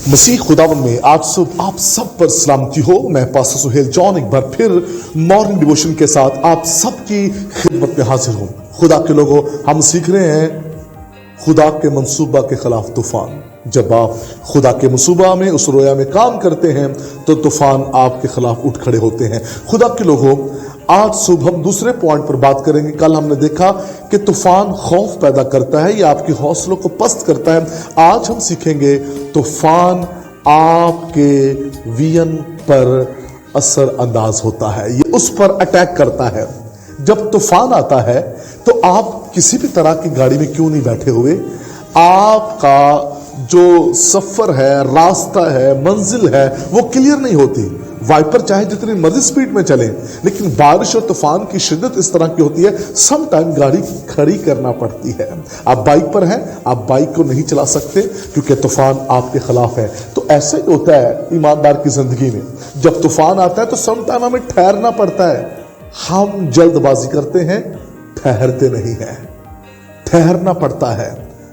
मसीह खुदावन में आज सुबह आप सब पर सलामती हो। मैं पास्टर सुहेल जॉन एक बार फिर मॉर्निंग डिवोशन के साथ आप सबकी खिदमत में हाजिर हूं। खुदा के लोगों, हम सीख रहे हैं खुदा के मंसूबा के खिलाफ तूफान। जब आप खुदा के मंसूबा में उस रोया में काम करते हैं तो तूफान आपके खिलाफ उठ खड़े होते हैं। खुदा के लोगों, आज सुबह हम दूसरे पॉइंट पर बात करेंगे। कल हमने देखा कि तूफान खौफ पैदा करता है या आपके हौसलों को पस्त करता है। आज हम सीखेंगे तूफान आपके विजन पर असर अंदाज होता है, ये उस पर अटैक करता है। जब तूफान आता है तो आप किसी भी तरह की गाड़ी में क्यों नहीं बैठे हुए, आपका जो सफर है, रास्ता है, मंजिल है, वो क्लियर नहीं होती। वाइपर चाहे जितनी मर्जी स्पीड में चले, लेकिन बारिश और तूफान की शिद्दत इस तरह की होती है, सम टाइम गाड़ी खड़ी करना पड़ती है। आप बाइक पर हैं, आप बाइक को नहीं चला सकते क्योंकि तूफान आपके खिलाफ है। तो ऐसे ही होता है ईमानदार की जिंदगी में। जब तूफान आता है तो सम टाइम हमें ठहरना पड़ता है। हम जल्दबाजी करते हैं, ठहरते नहीं हैं। ठहरना पड़ता है,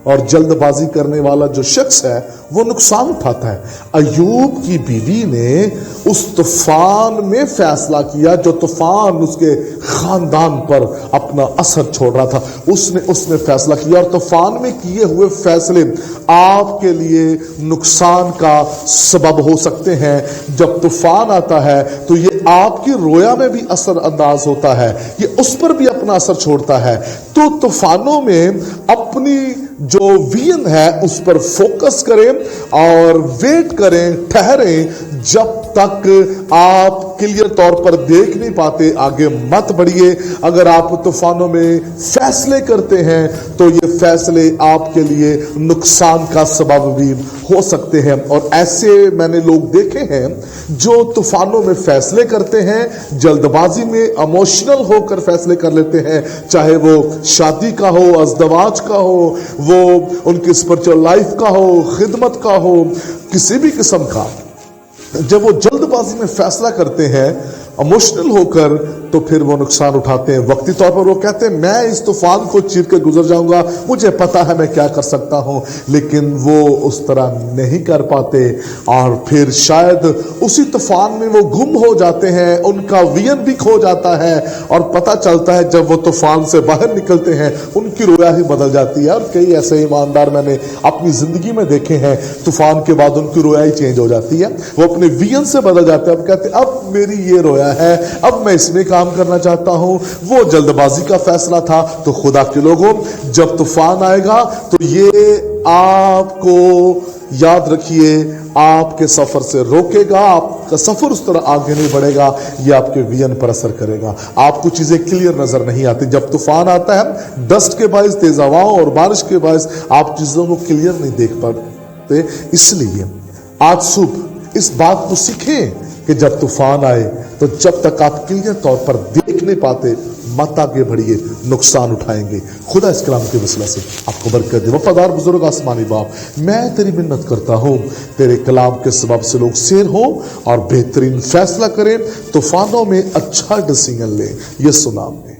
और जल्दबाजी करने वाला जो शख्स है वो नुकसान उठाता है। अय्यूब की बीवी ने उस तूफान में फैसला किया जो तूफान उसके खानदान पर अपना असर छोड़ रहा था। उसने फैसला किया, और तूफान में किए हुए फैसले आपके लिए नुकसान का सबब हो सकते हैं। जब तूफान आता है तो ये आपकी रोया में भी असर अंदाज होता है, ये उस पर भी अपना असर छोड़ता है। तो तूफानों में अपनी जो विजन है उस पर फोकस करें और वेट करें, ठहरें। जब तक आप क्लियर तौर पर देख नहीं पाते आगे मत बढ़िए। अगर आप तूफानों में फैसले करते हैं तो ये फैसले आपके लिए नुकसान का सबब भी हो सकते हैं। और ऐसे मैंने लोग देखे हैं जो तूफानों में फैसले करते हैं, जल्दबाजी में इमोशनल होकर फैसले कर लेते हैं, चाहे वो शादी का हो, अज़दवाज का हो, वो उनकी स्पिरिचुअल लाइफ का हो, खिदमत का हो, किसी भी किस्म का। जब वो जल्दबाजी में फैसला करते हैं इमोशनल होकर, तो फिर वो नुकसान उठाते हैं। वक्ती तौर पर वो कहते हैं मैं इस तूफान को चीर के गुजर जाऊंगा, मुझे पता है मैं क्या कर सकता हूं, लेकिन वो उस तरह नहीं कर पाते और फिर शायद उसी तूफान में वो गुम हो जाते हैं। उनका विजन भी खो जाता है और पता चलता है जब वो तूफान से बाहर निकलते हैं उनकी रोया ही बदल जाती है। और कई ऐसे ईमानदार मैंने अपनी जिंदगी में देखे हैं, तूफान के बाद उनकी रोया ही चेंज हो जाती है, वो अपने विजन से बदल जाते हैं। अब कहते हैं अब मेरी ये रोया है, अब मैं इसमें काम करना चाहता हूं। वो जल्दबाजी का फैसला था। तो खुदा के लोगों, जब तूफान आएगा तो ये आपको याद रखिए, आपके सफर से रोकेगा, आपका सफर उस तरह आगे नहीं बढ़ेगा, ये आपके विजन पर असर करेगा। आपको चीजें क्लियर नजर नहीं आती। जब तूफान आता है, डस्ट के बायस, तेज हवाओं और बारिश के बायस आप चीजों को क्लियर नहीं देख पाते। इसलिए आज सुबह इस बात को सीखें कि जब तूफान आए तो जब तक आप क्लियर तौर पर देख नहीं पाते मत आगे बढ़िए, नुकसान उठाएंगे। खुदा इस कलाम के वसीले से आपको बरकत दे। वफादार बुजुर्ग आसमानी बाप, मैं तेरी मिन्नत करता हूं तेरे कलाम के सबब से लोग शेर हो और बेहतरीन फैसला करें, तूफानों में अच्छा डिसीजन ले, यीशु नाम में।